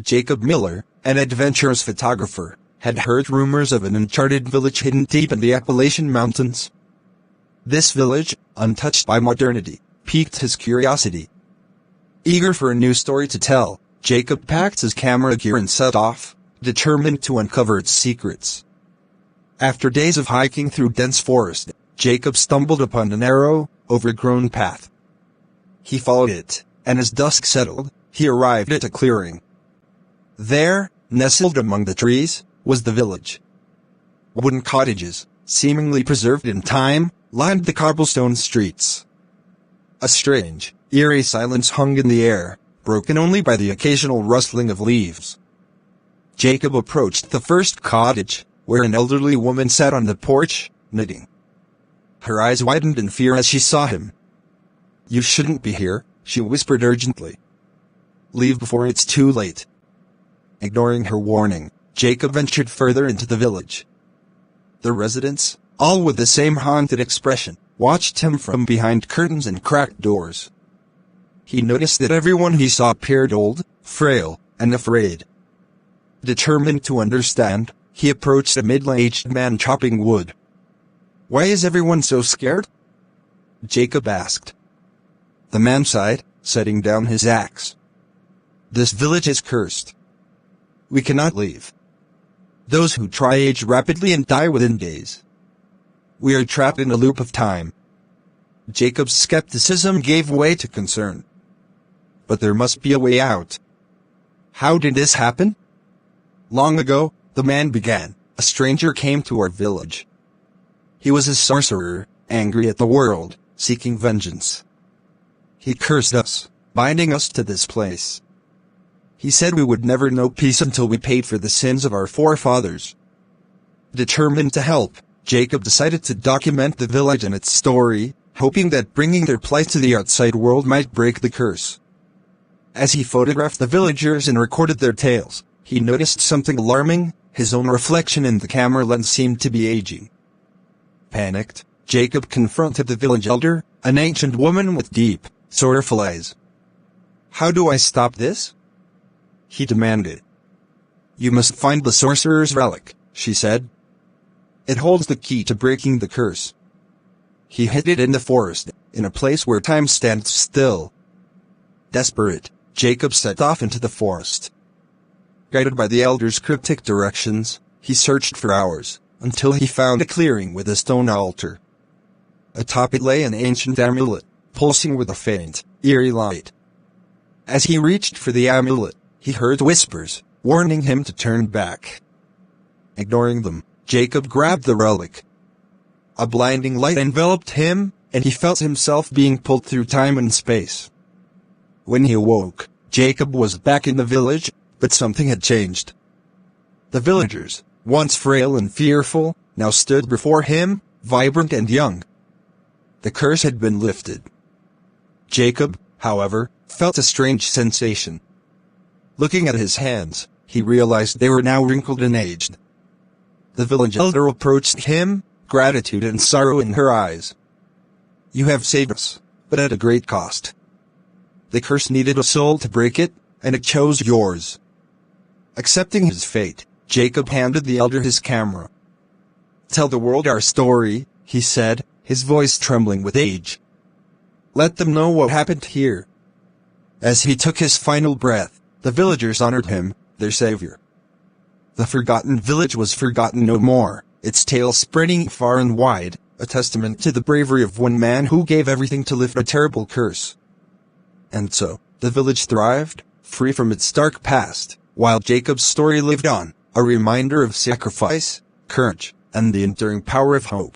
Jacob Miller, an adventurous photographer, had heard rumors of an uncharted village hidden deep in the Appalachian Mountains. This village, untouched by modernity, piqued his curiosity. Eager for a new story to tell, Jacob packed his camera gear and set off, determined to uncover its secrets. After days of hiking through dense forest, Jacob stumbled upon a narrow, overgrown path. He followed it, and as dusk settled, he arrived at a clearing. There, nestled among the trees, was the village. Wooden cottages, seemingly preserved in time, lined the cobblestone streets. A strange, eerie silence hung in the air, broken only by the occasional rustling of leaves. Jacob approached the first cottage, where an elderly woman sat on the porch, knitting. Her eyes widened in fear as she saw him. "You shouldn't be here," she whispered urgently. "Leave before it's too late." Ignoring her warning, Jacob ventured further into the village. The residents, all with the same haunted expression, watched him from behind curtains and cracked doors. He noticed that everyone he saw appeared old, frail, and afraid. Determined to understand, he approached a middle-aged man chopping wood. "Why is everyone so scared?" Jacob asked. The man sighed, setting down his axe. "This village is cursed. We cannot leave. Those who try age rapidly and die within days. We are trapped in a loop of time." Jacob's skepticism gave way to concern. "But there must be a way out." "How did this happen?" "Long ago," the man began, "a stranger came to our village. He was a sorcerer, angry at the world, seeking vengeance. He cursed us, binding us to this place. He said we would never know peace until we paid for the sins of our forefathers." Determined to help, Jacob decided to document the village and its story, hoping that bringing their plight to the outside world might break the curse. As he photographed the villagers and recorded their tales, he noticed something alarming. His own reflection in the camera lens seemed to be aging. Panicked, Jacob confronted the village elder, an ancient woman with deep, sorrowful eyes. "How do I stop this?" he demanded. "You must find the sorcerer's relic," she said. "It holds the key to breaking the curse. He hid it in the forest, in a place where time stands still." Desperate, Jacob set off into the forest. Guided by the elder's cryptic directions, he searched for hours, until he found a clearing with a stone altar. Atop it lay an ancient amulet, pulsing with a faint, eerie light. As he reached for the amulet, he heard whispers, warning him to turn back. Ignoring them, Jacob grabbed the relic. A blinding light enveloped him, and he felt himself being pulled through time and space. When he awoke, Jacob was back in the village, but something had changed. The villagers, once frail and fearful, now stood before him, vibrant and young. The curse had been lifted. Jacob, however, felt a strange sensation. Looking at his hands, he realized they were now wrinkled and aged. The village elder approached him, gratitude and sorrow in her eyes. "You have saved us, but at a great cost. The curse needed a soul to break it, and it chose yours." Accepting his fate, Jacob handed the elder his camera. "Tell the world our story," he said, his voice trembling with age. "Let them know what happened here." As he took his final breath, the villagers honored him, their savior. The forgotten village was forgotten no more, its tale spreading far and wide, a testament to the bravery of one man who gave everything to lift a terrible curse. And so, the village thrived, free from its dark past, while Jacob's story lived on, a reminder of sacrifice, courage, and the enduring power of hope.